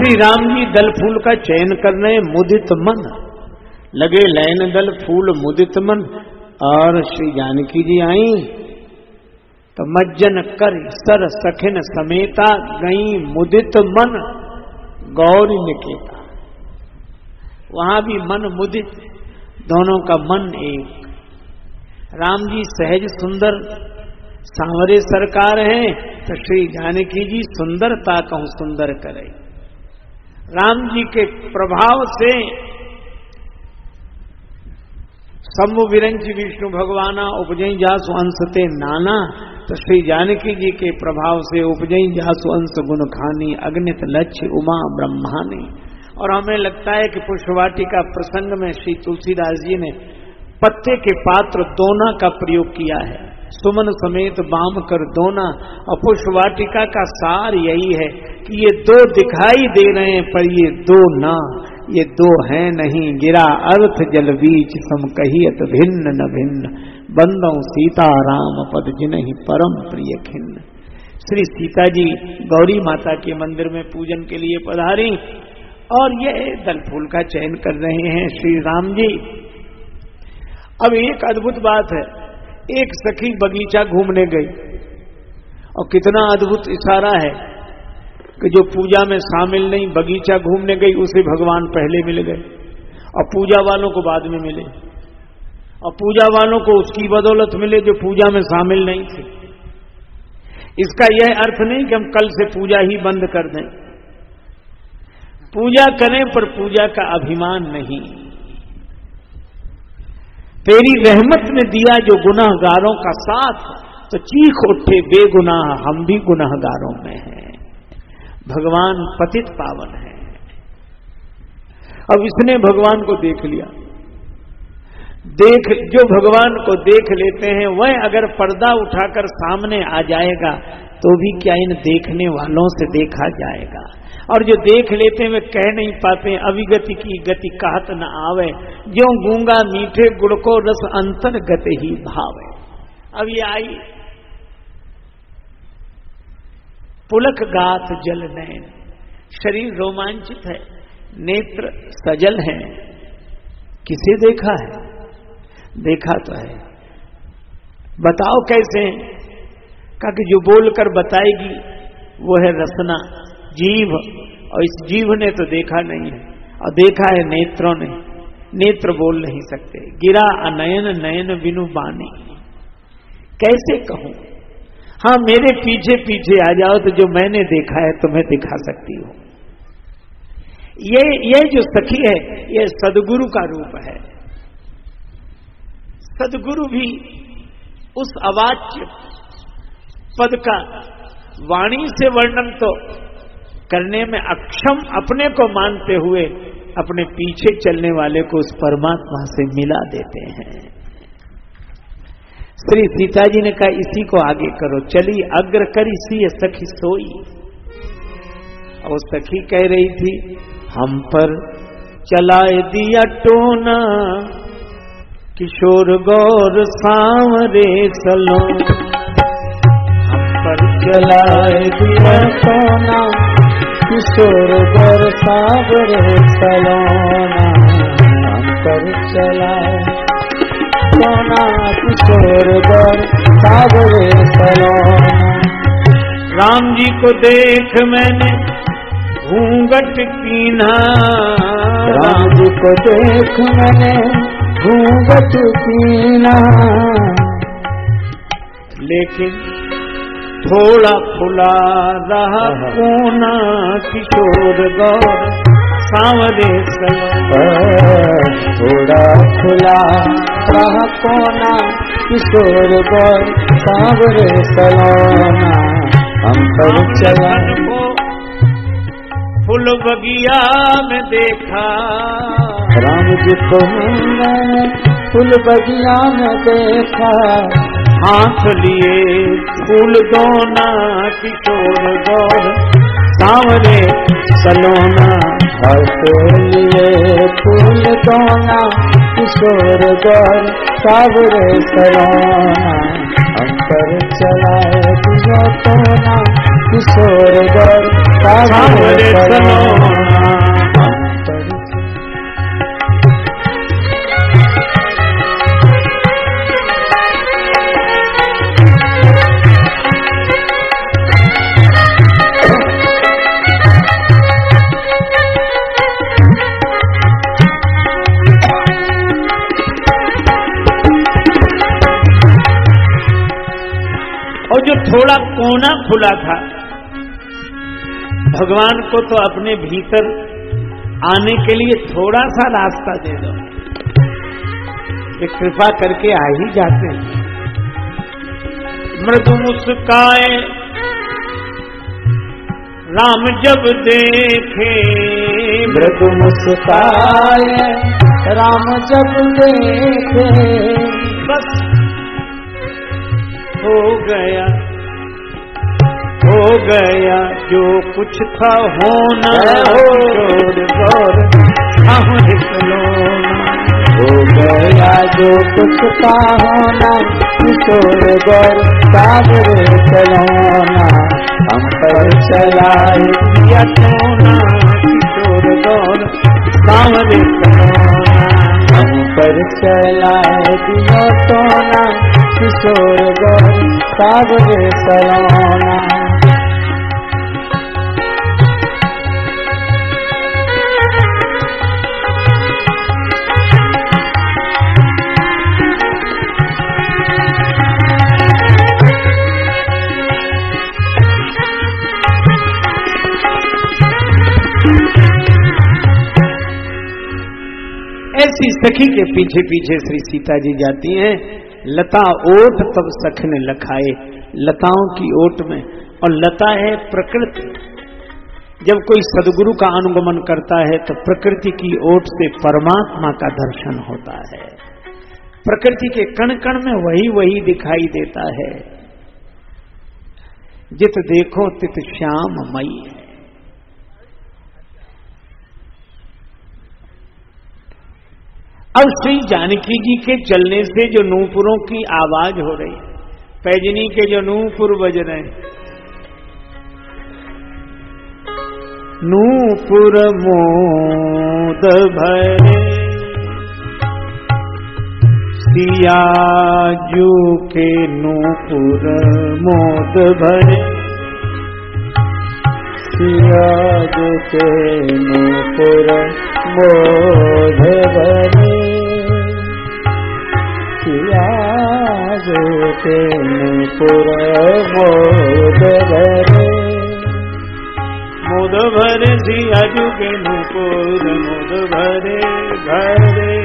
श्री राम जी दल फूल का चयन कर रहे, मुदित मन लगे लैन दल फूल मुदित मन। और श्री जानकी जी आई तो मज्जन कर सर सखिन समेता, गई मुदित मन गौरी निकेता। वहां भी मन मुदित, दोनों का मन एक। राम जी सहज सुंदर सांवरे सरकार हैं, तो श्री जानकी जी सुंदरता कहूं सुंदर करे। राम जी के प्रभाव से शंभु विरंच विष्णु भगवाना उपजई जासु अंश ते नाना, तो श्री जानकी जी के प्रभाव से उपजई जासु अंश गुण खानी, अग्नित लक्ष्य उमा ब्रह्मानी। और हमें लगता है कि पुष्पवाटिका प्रसंग में श्री तुलसीदास जी ने पत्ते के पात्र दोना का प्रयोग किया है, सुमन समेत बाम कर दोना। और पुष्पवाटिका का सार यही है कि ये दो दिखाई दे रहे हैं पर ये दो ना, ये दो हैं नहीं। गिरा अर्थ जल बीच सम कहियत भिन्न न भिन्न, बंदौ सीता राम पद जिन्हि परम प्रिय खिन्न। श्री सीता जी गौरी माता के मंदिर में पूजन के लिए पधारी और ये दल फूल का चयन कर रहे हैं श्री राम जी। अब एक अद्भुत बात है, एक सखी बगीचा घूमने गई और कितना अद्भुत इशारा है कि जो पूजा में शामिल नहीं बगीचा घूमने गई उसे भगवान पहले मिल गए और पूजा वालों को बाद में मिले, और पूजा वालों को उसकी बदौलत मिले जो पूजा में शामिल नहीं थे। इसका यह अर्थ नहीं कि हम कल से पूजा ही बंद कर दें, पूजा करें पर पूजा का अभिमान नहीं। तेरी रहमत ने दिया जो गुनाहगारों का साथ, तो चीख उठे बेगुनाह हम भी गुनाहगारों में हैं। भगवान पतित पावन है। अब इसने भगवान को देख लिया, जो भगवान को देख लेते हैं वह अगर पर्दा उठाकर सामने आ जाएगा तो भी क्या इन देखने वालों से देखा जाएगा। और जो देख लेते हैं वे कह नहीं पाते, अविगति की गति कहत न आवे, ज्यों गूंगा मीठे गुड़ को रस अंतर्गत ही भावे। अब ये आई पुलक गात जल नयन, शरीर रोमांचित है, नेत्र सजल हैं। किसे देखा है? देखा तो है, बताओ कैसे? कहा कि जो बोलकर बताएगी वो है रसना जीभ, और इस जीभ ने तो देखा नहीं है और देखा है नेत्रों ने, नेत्र बोल नहीं सकते। गिरा अनयन नयन बिनु बानी, कैसे कहूं? हाँ मेरे पीछे पीछे आ जाओ तो जो मैंने देखा है तुम्हें दिखा सकती हूं। ये जो सखी है ये सदगुरु का रूप है। सदगुरु भी उस अवाच्य पद का वाणी से वर्णन तो करने में अक्षम अपने को मानते हुए अपने पीछे चलने वाले को उस परमात्मा से मिला देते हैं। श्री सीता जी ने कहा इसी को आगे करो, चली अग्र करी सी सखी सोई। और सखी कह रही थी हम पर चलाए दिया टोना, किशोर गौर सांवरे सलो। हम पर चलाए दिया टोना, किशोर गौर सांवरे सलोना। हम पर चलाए टोना, किशोर गौर सांवरे सलोना। राम जी को देख मैंने घूंघट कीन्हा, राम जी को देख मैंने घूंघट कीन्हा। लेकिन थोड़ा खुला रहा कोना, किशोर गौर सांवरे सलोना। थोड़ा खुला रहा कोना, किशोर गौर सांवरे सलोना। हम पर चला फूल बगिया में देखा, राम जी को मैंने फूल बगिया में देखा। हाथ लिए फूल दोना, किशोर गौर सांवरे सलोना। हाथ लिए फूल दोना, किशोर गौर सांवरे सलोना। हम पर चलाए दिया टोना, किशोर गौर सांवरे सलोना। थोड़ा कोना खुला था। भगवान को तो अपने भीतर आने के लिए थोड़ा सा रास्ता दे दो, ये कृपा करके आ ही जाते हैं। मृदु मुस्काए राम जब देखे, मृदु मुस्काए राम जब देखे, बस हो गया जो कुछ था होना, किशोर गौर सामने सलोना। हो गया जो कुछ था होना, किशोर गौर सागरे सलोना। हम पर चलाए दिया सोना, किशोर गौर सामने सलोना। हम पर चलाए दिया सोना, किशोर गौर सागरे सलोना। ऐसी सखी के पीछे पीछे श्री सीता जी जाती हैं। लता ओट तब सख ने लखाए, लताओं की ओट में, और लता है प्रकृति। जब कोई सदगुरु का अनुगमन करता है तो प्रकृति की ओट से परमात्मा का दर्शन होता है। प्रकृति के कण कण में वही वही दिखाई देता है। जित देखो तित श्याममयी है। अब श्री जानकी जी के चलने से जो नूपुरों की आवाज हो रही है, पैजनी के जो नूपुर बज रहे हैं, नूपुर मोद भरे सियाजू के नूपुर मोद भरे, सियाजू के नूपुर मोद भरे, सियाजू के नूपुर मोद भरे। मोद भरे सियाजू के नूपुर मोद भरे भरे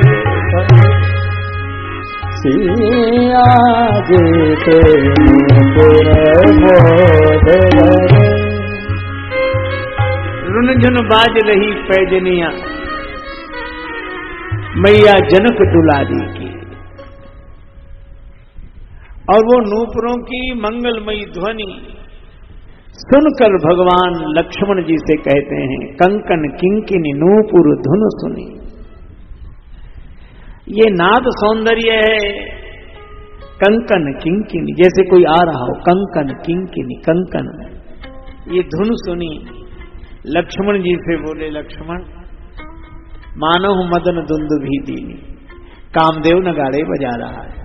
भरे, सियाजू के नूपुर मोद भरे। रुनझुन बाज रही पैजनिया मैया जनक दुलारी की, और वो नूपुरों की मंगलमयी ध्वनि सुनकर भगवान लक्ष्मण जी से कहते हैं, कंकन किंकिनी नूपुर धुन सुनी। ये नाद सौंदर्य है। कंकन किंकिनी, जैसे कोई आ रहा हो, कंकन किंकिनी, कंकन, ये धुन सुनी। लक्ष्मण जी से बोले, लक्ष्मण मानो मदन दुंदुभी दीनी, कामदेव नगाड़े बजा रहा है।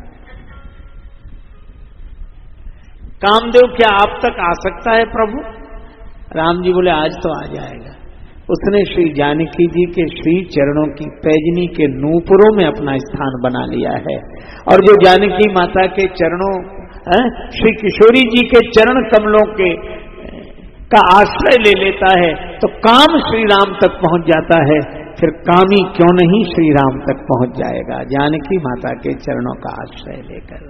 कामदेव क्या आप तक आ सकता है प्रभु? राम जी बोले, आज तो आ जाएगा। उसने श्री जानकी जी के श्री चरणों की पैजनी के नूपुरों में अपना स्थान बना लिया है। और जो जानकी माता के चरणों, श्री किशोरी जी के चरण कमलों के का आश्रय ले लेता है तो काम श्री राम तक पहुंच जाता है। फिर कामी क्यों नहीं श्री राम तक पहुंच जाएगा, जानकी माता के चरणों का आश्रय लेकर।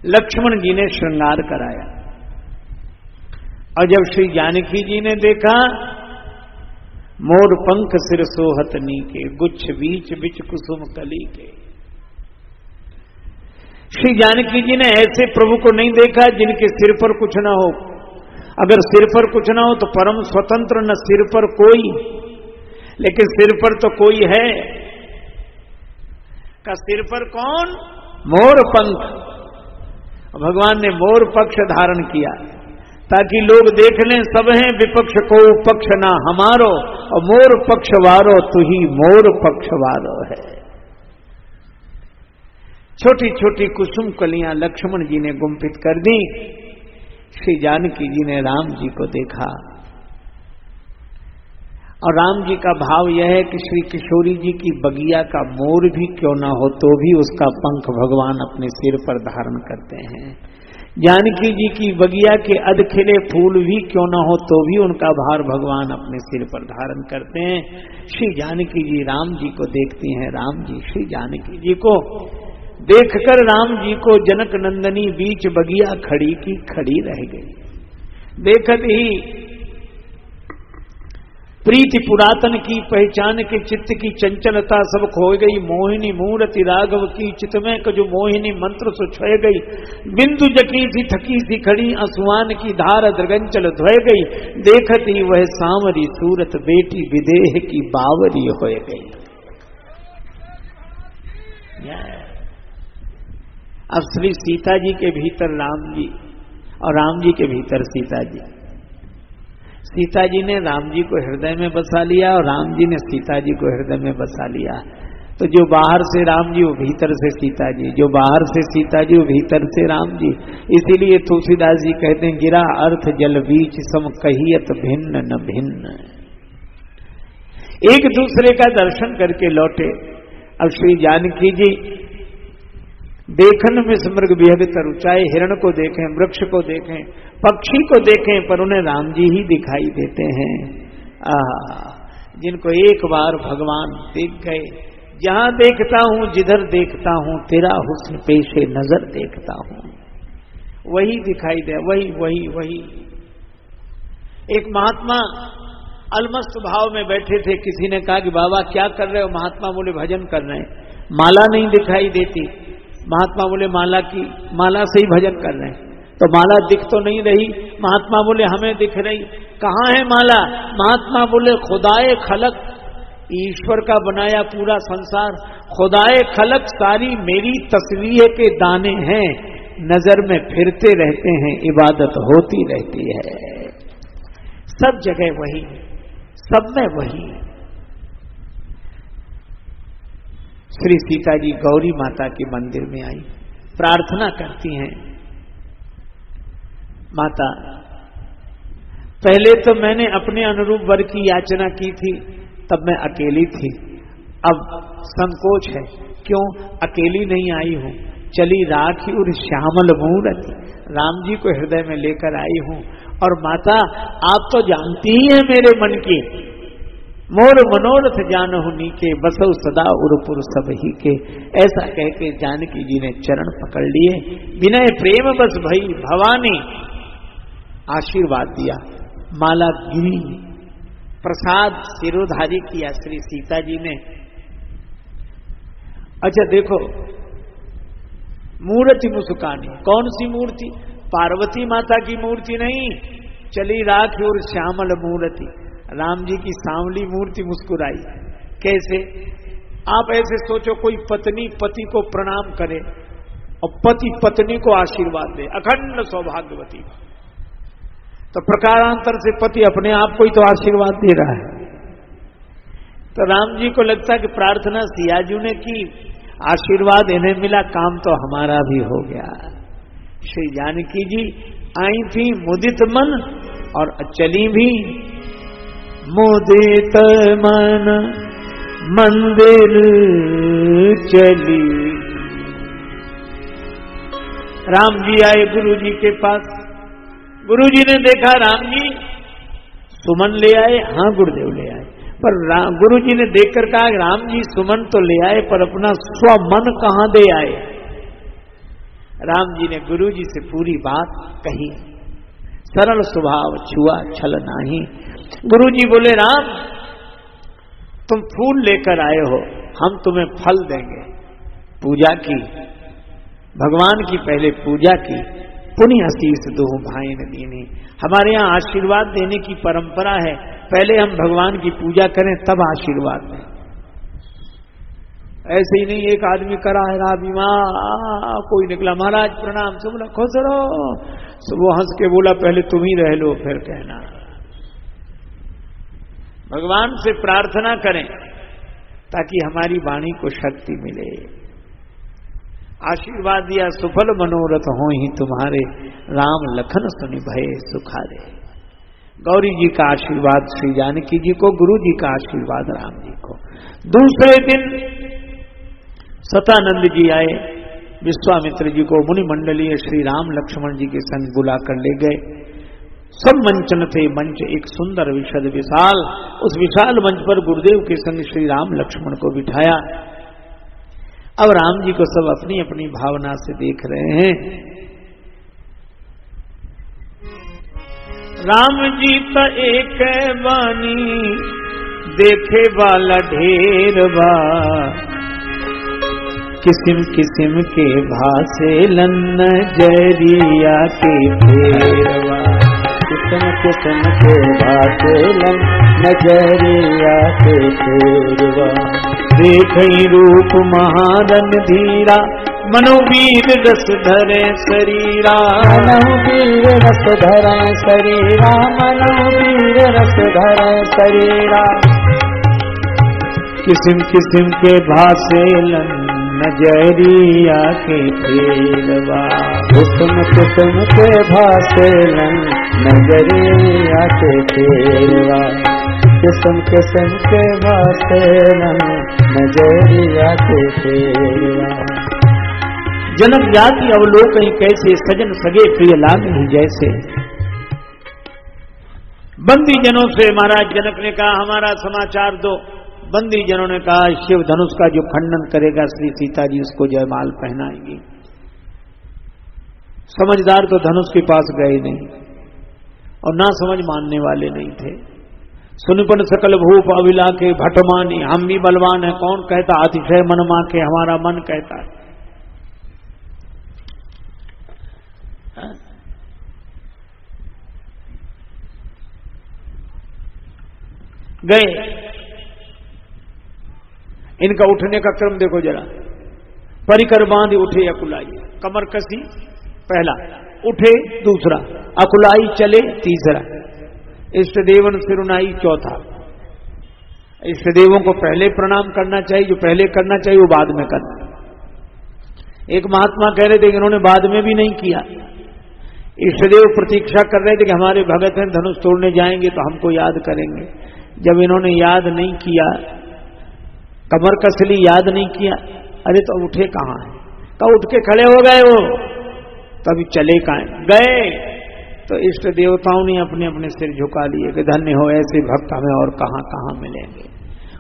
लक्ष्मण जी ने श्रृंगार कराया, और जब श्री जानकी जी ने देखा, मोर पंख सिर सोहत नीके, गुच्छ बीच बिच कुसुम कली के। श्री जानकी जी ने ऐसे प्रभु को नहीं देखा जिनके सिर पर कुछ ना हो। अगर सिर पर कुछ ना हो तो परम स्वतंत्र, न सिर पर कोई, लेकिन सिर पर तो कोई है। का सिर पर कौन? मोर पंख। भगवान ने मोर पक्ष धारण किया ताकि लोग देख लें, सब हैं विपक्ष को पक्ष ना हमारो, और मोर पक्ष वारो तू ही मोर पक्ष वारो है। छोटी छोटी कुसुम कलियां लक्ष्मण जी ने गुम्फित कर दी। श्री जानकी जी ने राम जी को देखा, और राम जी का भाव यह है कि श्री किशोरी जी की बगिया का मोर भी क्यों ना हो तो भी उसका पंख भगवान अपने सिर पर धारण करते हैं। जानकी जी की बगिया के अधखिले फूल भी क्यों ना हो तो भी उनका भार भगवान अपने सिर पर धारण करते हैं। श्री जानकी जी राम जी को देखती हैं, राम जी श्री जानकी जी को देखकर राम जी को जनक नंदनी बीच बगिया खड़ी की खड़ी रह गई। देखत ही प्रीति पुरातन की पहचान के चित्त की चंचलता सब खो गई। मोहिनी मूर्ति राघव की चित में जो मोहिनी मंत्र सो छोय गई। बिंदु जकी सी थकी सी खड़ी आंसुआन की धार दृगंचल धोय गई। देखत ही वह सांवरी सूरत बेटी विदेह की बावरी होय गई। अब श्री सीता जी के भीतर राम जी और राम जी के भीतर सीता जी। सीता जी ने राम जी को हृदय में बसा लिया और राम जी ने सीता जी को हृदय में बसा लिया। तो जो बाहर से राम जी वो भीतर से सीता जी, जो बाहर से सीता जी वो भीतर से राम जी। इसीलिए तुलसीदास जी कहते हैं गिरा अर्थ जल बीच सम कहियत भिन्न न भिन्न। एक दूसरे का दर्शन करके लौटे। अब श्री जानकी जी देखन में स्मृग विहग तरु, चाहे हिरण को देखें, वृक्ष को देखें, पक्षी को देखें, पर उन्हें राम जी ही दिखाई देते हैं। जिनको एक बार भगवान देख गए। जहां देखता हूं जिधर देखता हूं तेरा हुस्न पेशे नजर देखता हूं, वही दिखाई दे, वही वही वही। एक महात्मा अलमस्त भाव में बैठे थे। किसी ने कहा कि बाबा क्या कर रहे हो? महात्मा बोले भजन कर रहे हैं। माला नहीं दिखाई देती। महात्मा बोले माला से ही भजन कर रहे हैं। तो माला दिख तो नहीं रही। महात्मा बोले हमें दिख रही। कहाँ है माला? महात्मा बोले खुदाए खलक, ईश्वर का बनाया पूरा संसार, खुदाए खलक सारी मेरी तस्वीर के दाने हैं, नजर में फिरते रहते हैं, इबादत होती रहती है। सब जगह वही, सब में वही। श्री सीता जी गौरी माता के मंदिर में आई, प्रार्थना करती हैं। माता, पहले तो मैंने अपने अनुरूप वर की याचना की थी, तब मैं अकेली थी। अब संकोच है, क्यों अकेली नहीं आई हूं। चली राखी और श्यामल मूरति, राम जी को हृदय में लेकर आई हूं। और माता आप तो जानती ही है मेरे मन की, मोर मनोरथ जानहु नीके, बसौ सदा उरपुर सब ही के। ऐसा कहके जानकी जी ने चरण पकड़ लिए। विनय प्रेम बस भई भवानी, आशीर्वाद दिया। माला गिरी, प्रसाद सिरोधारी किया श्री सीता जी ने। अच्छा देखो, मूर्ति मुस्कानी, कौन सी मूर्ति? पार्वती माता की मूर्ति नहीं। चली राखी और श्यामल मूर्ति, राम जी की सांवली मूर्ति मुस्कुराई। कैसे? आप ऐसे सोचो, कोई पत्नी पति को प्रणाम करे और पति पत्नी को आशीर्वाद दे, अखंड सौभाग्यवती। तो प्रकारांतर से पति अपने आप को ही तो आशीर्वाद दे रहा है। तो राम जी को लगता कि प्रार्थना सियाजू ने की, आशीर्वाद इन्हें मिला, काम तो हमारा भी हो गया। श्री जानकी जी आई थी मुदित मन और चली भी मुदित मन मंदिर चली। राम जी आए गुरु जी के पास। गुरु जी ने देखा राम जी सुमन ले आए। हाँ गुरुदेव ले आए। पर गुरु जी ने देखकर कहा राम जी सुमन तो ले आए, पर अपना स्वमन कहां दे आए? राम जी ने गुरु जी से पूरी बात कही। सरल स्वभाव छुआ छल नाही। गुरु जी बोले राम तुम फूल लेकर आए हो, हम तुम्हें फल देंगे। पूजा की, भगवान की पहले पूजा की। पुण्य आशीष दो भाई नदीनी, हमारे यहाँ आशीर्वाद देने की परंपरा है। पहले हम भगवान की पूजा करें तब आशीर्वाद दें। ऐसे ही नहीं एक आदमी करा है रहा, कोई निकला महाराज प्रणाम, सब बोला खुश रहो। वो हंस के बोला पहले तुम ही रह लो फिर कहना। भगवान से प्रार्थना करें ताकि हमारी वाणी को शक्ति मिले। आशीर्वाद दिया, सुफल मनोरथ हो ही तुम्हारे, राम लखन सुनि भये सुखारे। गौरी जी का आशीर्वाद श्री जानकी जी को, गुरु जी का आशीर्वाद राम जी को। दूसरे दिन सतानंद जी आए, विश्वामित्र जी को मुनि मंडलीय श्री राम लक्ष्मण जी के संग बुला कर ले गए। सब मंचन थे, मंच एक सुंदर विशद विशाल, उस विशाल मंच पर गुरुदेव के संग श्री राम लक्ष्मण को बिठाया। अब राम जी को सब अपनी अपनी भावना से देख रहे हैं। राम जी तो एक बानी देखे वाला ढेर बा, किस्म किस्म के भासे लन्न जरिया के फेरवा, किस्म किस्म के भासे लन्न जरिया के फेरवा। देखई रूप महारन धीरा, मनोवीर रस धरे शरीरा, मनोवीर रस धरे शरीरा, मनोवीर रस धरे शरीरा। किस्म किस्म के भासे नजरिया के फेरवा, किस्म किस्म के भासे नजरिया के फेरवा, किस्म किस्म के भासे नजरिया के फेरवा। जनक जाति अवलोकन कैसे, सजन सगे प्रिय लागे जैसे। बंदी जनों से महाराज जनक ने कहा हमारा समाचार दो। बंदी जनों ने कहा शिव धनुष का जो खंडन करेगा श्री सीता जी उसको जयमाल पहनाएंगी। समझदार तो धनुष के पास गए नहीं और ना समझ मानने वाले नहीं थे। सुनिपन सकल भूप अविला के भटमानी, हम भी बलवान है, कौन कहता अतिशय मन मा के, हमारा मन कहता है। गए, इनका उठने का क्रम देखो जरा। परिकर बांध उठे अकुलाई, कमर कसी पहला, उठे दूसरा, अकुलाई चले तीसरा, इष्ट देवन सिरुनाई चौथा। इष्ट देवों को पहले प्रणाम करना चाहिए, जो पहले करना चाहिए वो बाद में करना। एक महात्मा कह रहे थे कि इन्होंने बाद में भी नहीं किया। इष्टदेव प्रतीक्षा कर रहे थे कि हमारे भगत हैं धनुष तोड़ने जाएंगे तो हमको याद करेंगे। जब इन्होंने याद नहीं किया, कमर कसली याद नहीं किया, अरे तो उठे कहां है, तो उठ के खड़े हो गए वो, तभी चले कहां गए। तो इष्ट देवताओं ने अपने अपने सिर झुका लिए कि धन्य हो ऐसे भक्त हमें और कहां कहां मिलेंगे।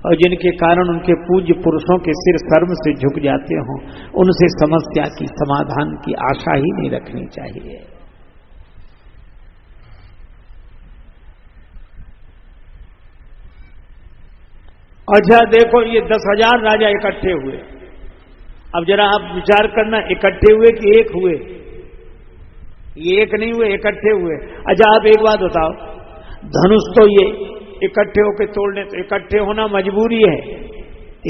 और जिनके कारण उनके पूज्य पुरुषों के सिर शर्म से झुक जाते हों, उनसे समस्या की समाधान की आशा ही नहीं रखनी चाहिए। अच्छा देखो, ये 10,000 राजा इकट्ठे हुए। अब जरा आप विचार करना, इकट्ठे हुए कि एक हुए? ये एक नहीं हुए, इकट्ठे हुए। अच्छा आप एक बात बताओ, धनुष तो ये इकट्ठे होकर तोड़ने, तो इकट्ठे होना मजबूरी है,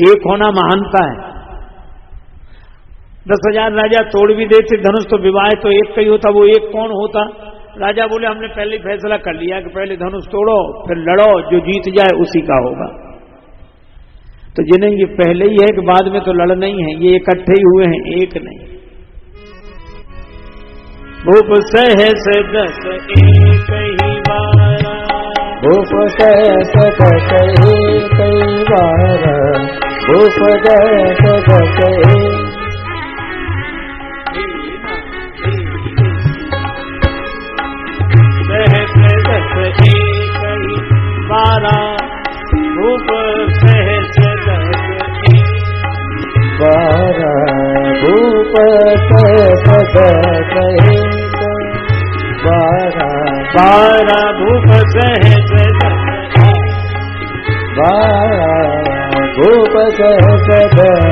एक होना महानता है। 10,000 राजा तोड़ भी देते धनुष तो विवाह तो एक का ही होता, वो एक कौन होता? राजा बोले हमने पहले फैसला कर लिया कि पहले धनुष तोड़ो फिर लड़ो, जो जीत जाए उसी का होगा। तो जिन्हें ये पहले ही है कि बाद में तो लड़ नहीं है, ये इकट्ठे ही हुए हैं, एक नहीं। भूप सहस 10 एक ही बार, भूप सहस 10 एक ही बार, भूप सहस 10 एक ही बार, भूप सहस 10 बार, भूप सहस 10 बार, भूप सहस 10 बार, भूप सहस 10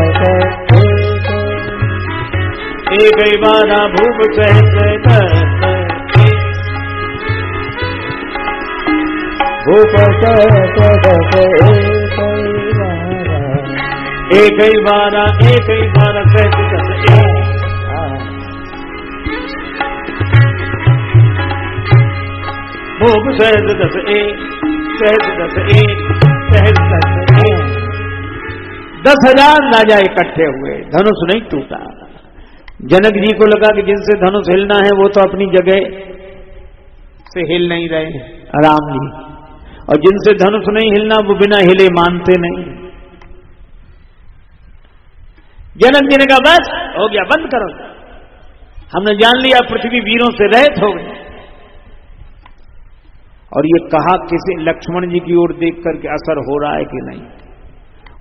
एक ही बार, भूप सहस 10 भूप सहस 10 एक ही बार, एक ही बार सहस 10 भूप सहस 10 सहस 10 सहस 10 10,000 राजा इकट्ठे हुए, धनुष नहीं टूटा। जनक जी को लगा कि जिनसे धनुष हिलना है वो तो अपनी जगह से हिल नहीं रहे हैं, राम जी, और जिनसे धनुष नहीं हिलना वो बिना हिले मानते नहीं। जनक जी ने कहा बस हो गया, बंद करो, हमने जान लिया पृथ्वी वीरों से रहित हो गई। और ये कहा किसी लक्ष्मण जी की ओर देख करके असर हो रहा है कि नहीं।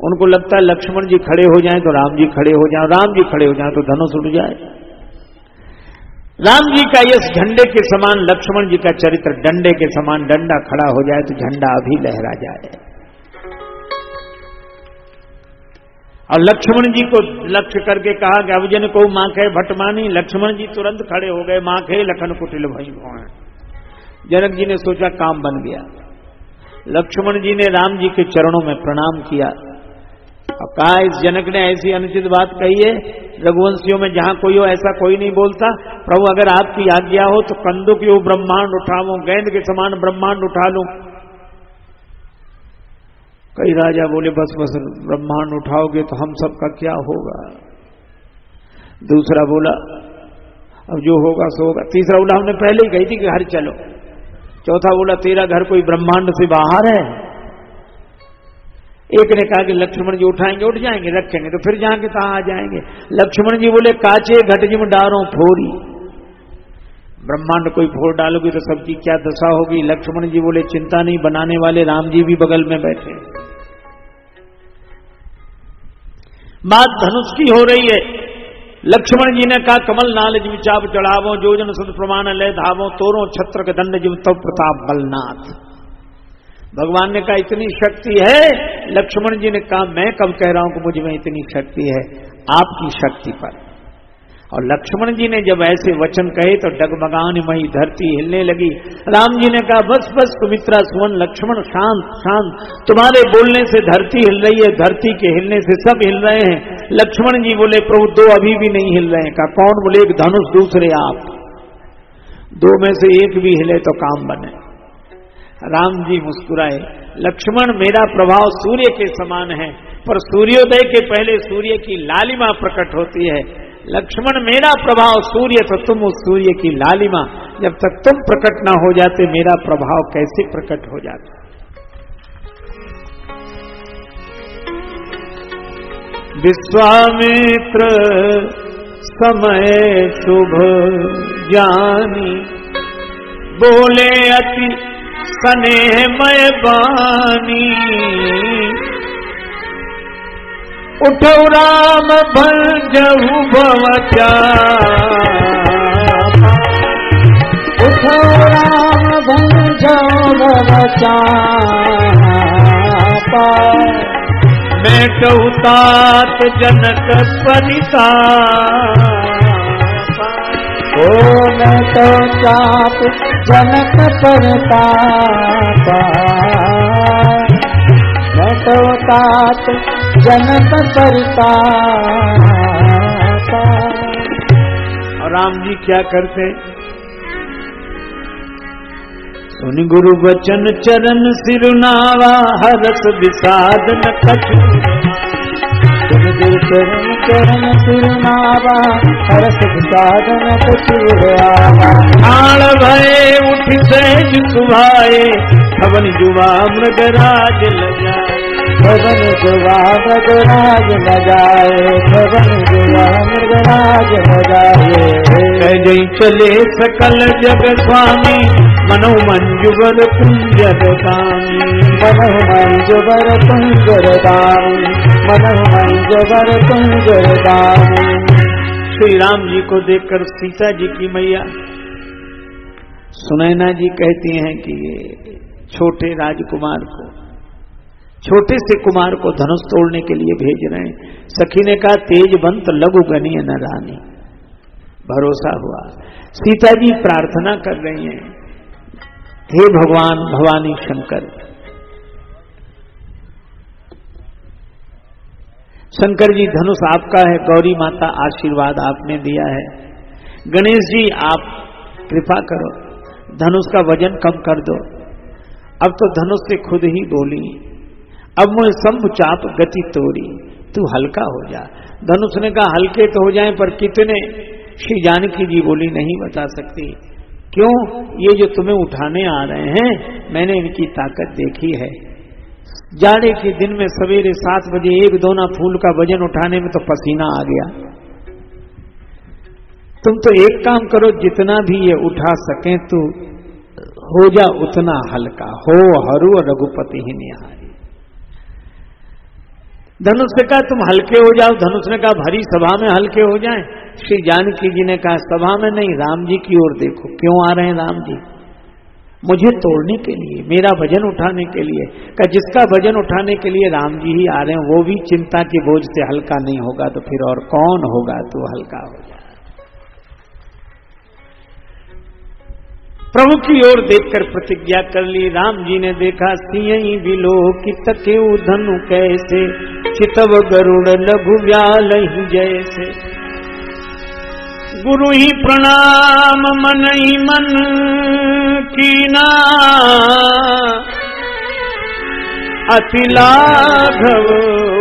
उनको लगता है लक्ष्मण जी खड़े हो जाएं तो राम जी खड़े हो जाएं, राम जी खड़े हो जाएं तो धनुष उड़ जाए। राम जी का इस झंडे के समान लक्ष्मण जी का चरित्र डंडे के समान, डंडा खड़ा हो जाए तो झंडा अभी लहरा जाए। और लक्ष्मण जी को लक्ष्य करके कहा कि अब जन को मां कहे भटमानी। लक्ष्मण जी तुरंत खड़े हो गए, मां कहे लखन कुटिल भई भोए। जनक जी ने सोचा काम बन गया। लक्ष्मण जी ने राम जी के चरणों में प्रणाम किया और कहा इस जनक ने ऐसी अनुचित बात कही है, रघुवंशियों में जहां कोई हो ऐसा कोई नहीं बोलता। प्रभु अगर आपकी आज्ञा हो तो कंधों की वो ब्रह्मांड उठाऊं, गेंद के समान ब्रह्मांड उठा लूं। कई राजा बोले बस बस ब्रह्मांड उठाओगे तो हम सबका क्या होगा। दूसरा बोला अब जो होगा सो होगा। तीसरा बोला हमने पहले ही कही थी कि घर चलो। चौथा बोला तेरा घर कोई ब्रह्मांड से बाहर है। एक ने कहा कि लक्ष्मण जी उठाएंगे उठ जाएंगे, रखेंगे तो फिर जहां के तहां आ जाएंगे। लक्ष्मण जी बोले काचे घट जिम डारों फोरी, ब्रह्मांड कोई फोड़ डालोगी तो सबकी क्या दशा होगी। लक्ष्मण जी बोले चिंता नहीं, बनाने वाले राम जी भी बगल में बैठे। बात धनुष की हो रही है। लक्ष्मण जी ने कहा कमल नाल जिम चाप चढ़ावो, जोजन सुध प्रमाण लय धावो, तोरो छत्र के दंड जिम तब प्रताप बलनाथ। भगवान ने कहा इतनी शक्ति है। लक्ष्मण जी ने कहा मैं कब कह रहा हूं कि मुझ में इतनी शक्ति है, आपकी शक्ति पर। और लक्ष्मण जी ने जब ऐसे वचन कहे तो डगमगाने मई धरती हिलने लगी। राम जी ने कहा बस बस सुमित्रा सुवन लक्ष्मण शांत शांत, तुम्हारे बोलने से धरती हिल रही है, धरती के हिलने से सब हिल रहे हैं। लक्ष्मण जी बोले प्रभु दो अभी भी नहीं हिल रहे हैं। कहा कौन? बोले एक धनुष दूसरे आप, दो में से एक भी हिले तो काम बने। राम जी मुस्कुराए, लक्ष्मण मेरा प्रभाव सूर्य के समान है, पर सूर्योदय के पहले सूर्य की लालिमा प्रकट होती है। लक्ष्मण मेरा प्रभाव सूर्य तो तुम उस सूर्य की लालिमा, जब तक तुम प्रकट ना हो जाते मेरा प्रभाव कैसे प्रकट हो जाता। विश्वामित्र समय शुभ जानी, बोले अति स्नेहमय बानी। उठो राम भंजहु भवचापा, उठो राम भंजहु भवचापा। मेटहु तात जनक परितापा, ओ मेटहु तात जनक परितापा। मेटहु तात जनक परितापा। और राम जी क्या करते? सुनि गुरु वचन चरण सिरुनावा, हरस विषाद न कछु। सुनि गुरु चरण चरण सिरुनावा, हरस विषाद न कछु। आण भये उठ सहज सुभाए, खवन जुवा मृगराज लगाए। खवन जुवा मृगराज लगाए, खवन जुवा मृगराज लगाए। जय चले सकल जग स्वामी, मनो मंजुवर कुंजर दानी। मनो मंजुवर कुंजर दानी, मनो मंजुवर कुंजर दानी। श्री राम जी को देखकर सीता जी की मैया सुनैना जी कहती हैं कि ये छोटे राजकुमार को, छोटे से कुमार को धनुष तोड़ने के लिए भेज रहे हैं। सखी ने कहा तेजवंत लघु गणीय न रानी। भरोसा हुआ। सीता जी प्रार्थना कर रही हैं, हे भगवान भवानी शंकर, शंकर जी धनुष आपका है, गौरी माता आशीर्वाद आपने दिया है। गणेश जी आप कृपा करो, धनुष का वजन कम कर दो। अब तो धनुष से खुद ही बोली, अब मुझे शंभु चाप गति तोड़ी, तू हल्का हो जा। धनुष ने कहा हल्के तो हो जाएं पर कितने? श्री जानकी जी बोली नहीं बता सकती। क्यों? ये जो तुम्हें उठाने आ रहे हैं, मैंने इनकी ताकत देखी है। जाड़े के दिन में सवेरे 7 बजे 1 दोना फूल का वजन उठाने में तो पसीना आ गया। तुम तो एक काम करो, जितना भी ये उठा सके तो हो जा उतना हल्का। हो हरू रघुपति ही निहारी। धनुष ने कहा तुम हल्के हो जाओ। धनुष ने कहा भरी सभा में हल्के हो जाएं। श्री जानकी जी ने कहा सभा में नहीं, राम जी की ओर देखो। क्यों आ रहे हैं राम जी? मुझे तोड़ने के लिए, मेरा वजन उठाने के लिए। कहा जिसका वजन उठाने के लिए राम जी ही आ रहे हैं, वो भी चिंता के बोझ से हल्का नहीं होगा तो फिर और कौन होगा? तो हल्का हो जाए। प्रभु की ओर देखकर प्रतिज्ञा कर ली। राम जी ने देखा सिंह विलोकित केउ धनु कैसे, चितव गरुड़ लघु व्याल ही जैसे। गुरु ही प्रणाम मन ही मन कीना, अति लाघव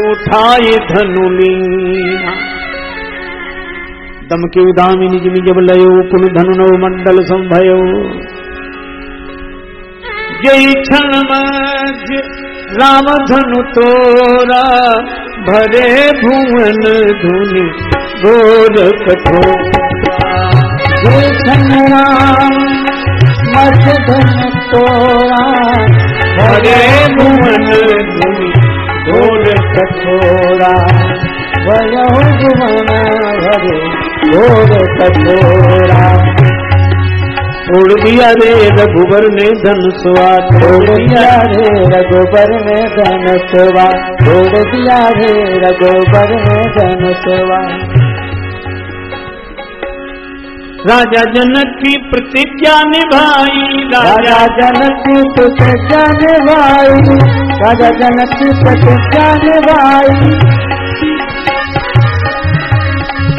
उठाए धनु लीना। दम के उदामी निज जब लयो, पुन धनु नव मंडल संभयो। जय क्षण मध्य राम धनु तोरा, भरे भुवन धुनि घोर कठोरा। जय क्षण राम मध्य धनु तोरा, भरे भुवन धुनि घोर कठोरा। भयो भुवन भरे घोर कठोरा। तोड़ दिया रे रघुबर ने धनुषवा, तोड़ दिया रे रघुबर ने धनुषवा, तोड़ दिया रे रघुबर ने धनुषवा। राजा जनक की प्रतिज्ञा निभाई, राजा जनक की प्रतिज्ञा निभाई, राजा जनक की प्रतिज्ञा निभाई।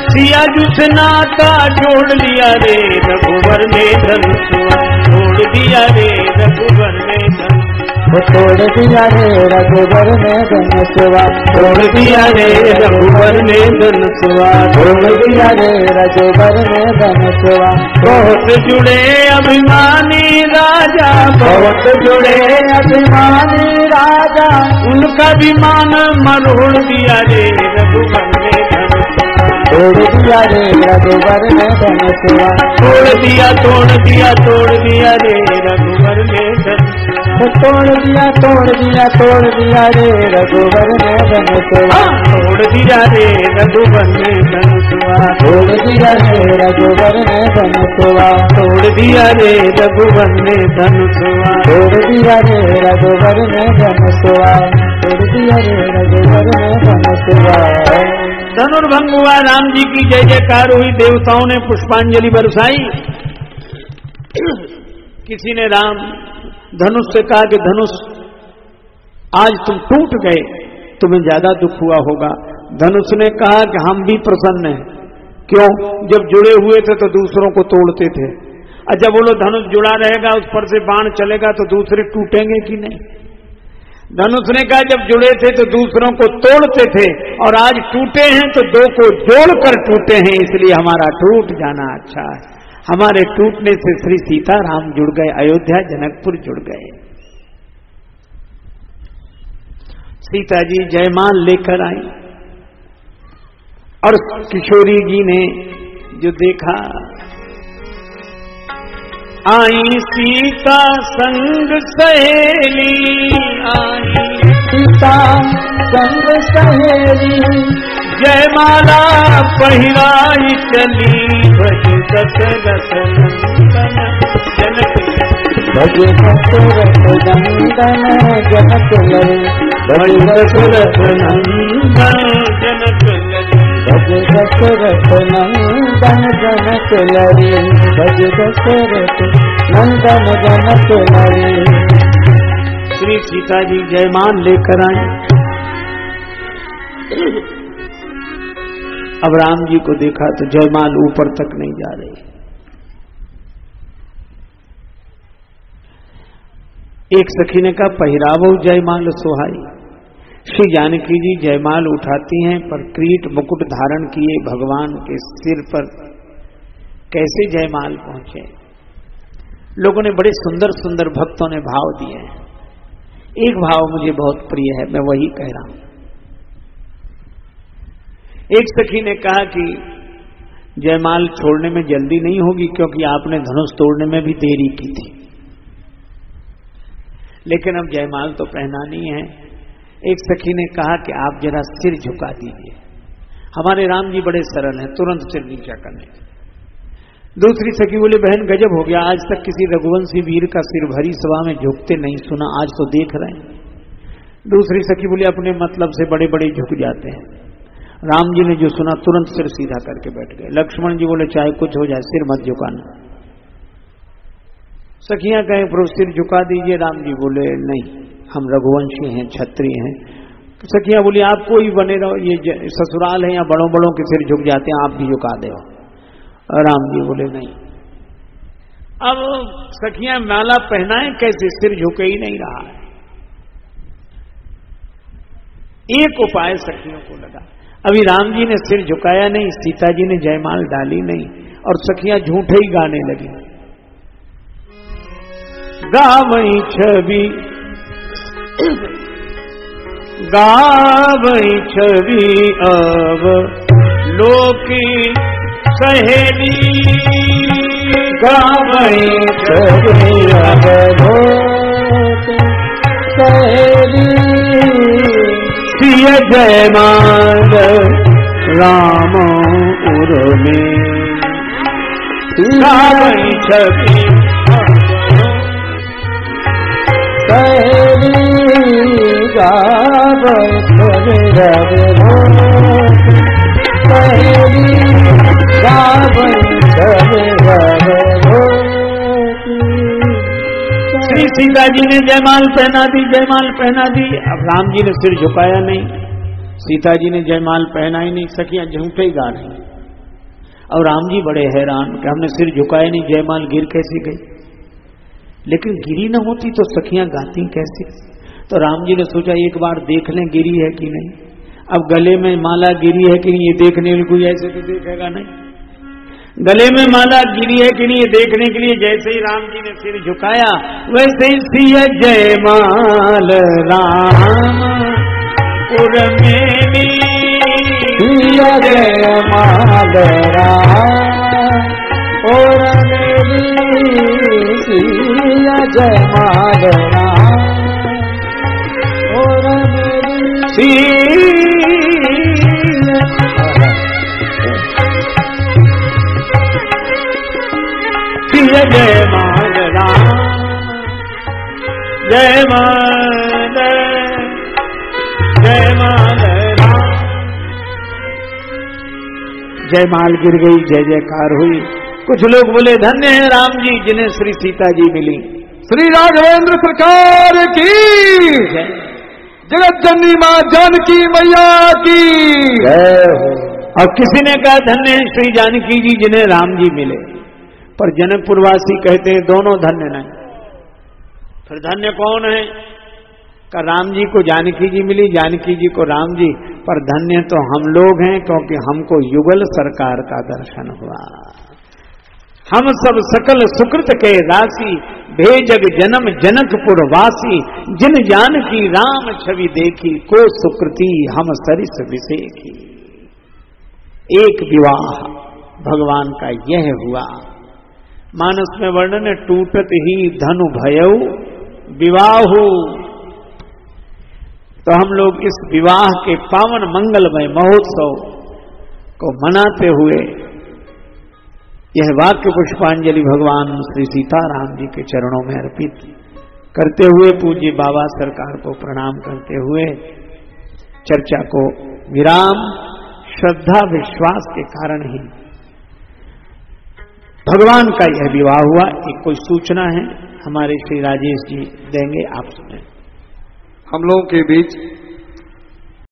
सिया जुस नाता जोड़ लिया रे रघुबर ने धनुषवा, तोड़ दिया रे रघुबर ने धनुषवा, तोड़ दिया रे रघुबर ने धनुषवा, तोड़ दिया रे रघुबर ने धनुषवा, तोड़ दिया रे रघुबर ने धनुषवा। बहुत जुड़े अभिमानी राजा, बहुत जुड़े अभिमानी राजा, उनका विमान मरोड़ दिया रे रघुबर ने धनुषवा, तोड़ दिया रे रघुबर ने धनुषवा। तोड़ दिया तोड़ दिया तोड़ दिया रे रघुबर ने धनुषवा, तोड़ दिया तोड़ दिया तोड़ दिया रे रघुबर ने धनुषवा। तोड़ दिया रे रघुबर ने धनुषवा, तोड़ दिया रे रघुबर ने धनुषवा। तोड़ दिया रे रघुबर ने धनुषवा, तोड़ दिया रे रघुबर ने धनुषवा, तोड़ दिया रे रघुबर ने धनुषवा। धनुर्भंग हुआ। राम जी की जय जयकार हुई। देवताओं ने पुष्पांजलि बरसाई। किसी ने राम धनुष से कहा कि धनुष आज तुम टूट गए, तुम्हें ज्यादा दुख हुआ होगा। धनुष ने कहा कि हम भी प्रसन्न हैं। क्यों? जब जुड़े हुए थे तो दूसरों को तोड़ते थे। अच्छा बोलो, धनुष जुड़ा रहेगा, उस पर से बाण चलेगा तो दूसरे टूटेंगे कि नहीं? धनुष ने कहा जब जुड़े थे तो दूसरों को तोड़ते थे, और आज टूटे हैं तो दो को जोड़कर टूटे हैं, इसलिए हमारा टूट जाना अच्छा है। हमारे टूटने से श्री सीताराम जुड़ गए, अयोध्या जनकपुर जुड़ गए। सीता जी जयमाल लेकर आई, और किशोरी जी ने जो देखा, आई सीता संग सहेली, आई सीता संग सहेली, जयमाला पहिराई चली, भज दशरथ नंदन जनक, भज दशरथ नंदन जनक लरे, भज दशरथ नंदन जनक लरे, भज दशरथ नंदन जनक लरे, भज दशरथ नंदन जनक लरे। श्री सीता जी जयमान लेकर आए। अब राम जी को देखा तो जयमाल ऊपर तक नहीं जा रही। एक सखी ने कहा पहिरावो जयमाल सुहाई। श्री जानकी जी जयमाल उठाती हैं, पर क्रीट मुकुट धारण किए भगवान के सिर पर कैसे जयमाल पहुंचे? लोगों ने बड़े सुंदर सुंदर भक्तों ने भाव दिए हैं। एक भाव मुझे बहुत प्रिय है, मैं वही कह रहा हूं। एक सखी ने कहा कि जयमाल छोड़ने में जल्दी नहीं होगी क्योंकि आपने धनुष तोड़ने में भी देरी की थी, लेकिन अब जयमाल तो पहनानी है। एक सखी ने कहा कि आप जरा सिर झुका दीजिए, हमारे राम जी बड़े सरल हैं, तुरंत सिर नीचा करने। दूसरी सखी बोले बहन गजब हो गया, आज तक किसी रघुवंशी वीर का सिर भरी सभा में झुकते नहीं सुना, आज तो देख रहे हैं। दूसरी सखी बोले अपने मतलब से बड़े बड़े झुक जाते हैं। राम जी ने जो सुना तुरंत सिर सीधा करके बैठ गए। लक्ष्मण जी बोले चाहे कुछ हो जाए सिर मत झुकाना। सखियां कहें प्रभु सिर झुका दीजिए। राम जी बोले नहीं, हम रघुवंशी हैं, क्षत्रिय हैं। सखियां बोली आप कोई बने रहो, ये ससुराल है, या बड़ों बड़ों के सिर झुक जाते हैं, आप भी झुका दो। राम जी बोले नहीं। अब सखियां माला पहनाएं कैसे, सिर झुके ही नहीं रहा है। एक उपाय सखियों को लगा। अभी राम जी ने सिर झुकाया नहीं, सीता जी ने जयमाल डाली नहीं, और सखियां झूठे ही गाने लगी। गावई छवि गावई छवि अब लोकी सहेली, गावई छवि अब लोकी सहेली, सिय जयमाल राम उर्मे, गावई छवि सहेली, गावई छवि अब लोकी सहेली, गावई छवि अब लोकी। श्री सीता जी ने जयमाल पहना दी, जयमाल पहना दी। अब राम जी ने सिर झुकाया नहीं, सीता जी ने जयमाल पहना ही नहीं, सखियां झूठे ही गा रही। और राम जी बड़े हैरान कि हमने सिर झुकाया नहीं, जयमाल गिर कैसी गई। लेकिन गिरी न होती तो सखियां गाती कैसे। तो राम जी ने सोचा एक बार देख लें गिरी है कि नहीं। अब गले में माला गिरी है कि नहीं ये देखने के लिए कोई ऐसे तो देखेगा नहीं। गले में माला गिरी है कि नहीं ये देखने के लिए जैसे ही राम जी ने सिर झुकाया वैसे ही सिय जयमाल राम उर्मेली, सिय जयमाल राम उर्मेली, सिय जयमाल राम उर्मेली, सिय जयमाल राम जयमाल जयमाल राम। जयमाल गिर गई, जय जयकार हुई। कुछ लोग बोले धन्य है राम जी जिन्हें श्री सीता जी मिली। श्री राघवेंद्र सरकार की, जगत जननी मां जानकी मैया की जय हो। और किसी ने कहा धन्य है श्री जानकी जी जिन्हें राम जी मिले। पर जनकपुरवासी कहते हैं दोनों धन्य नहीं। फिर धन्य कौन है? का राम जी को जानकी जी मिली, जानकी जी को राम जी। पर धन्य तो हम लोग हैं क्योंकि हमको युगल सरकार का दर्शन हुआ। हम सब सकल सुकृत के राशि, भेजग जन्म जनकपुर वासी। जिन जानकी राम छवि देखी, को सुकृति हम सरिस विसेखी। एक विवाह भगवान का यह हुआ। मानस में वर्णन है टूटत ही धनु भयउ विवाहु। तो हम लोग इस विवाह के पावन मंगलमय महोत्सव को मनाते हुए यह वाक्य पुष्पांजलि भगवान श्री सीताराम जी के चरणों में अर्पित करते हुए, पूज्य बाबा सरकार को प्रणाम करते हुए चर्चा को विराम। श्रद्धा विश्वास के कारण ही भगवान का यह विवाह हुआ। एक कोई सूचना है हमारे श्री राजेश जी देंगे, आप सुने। हम लोगों के बीच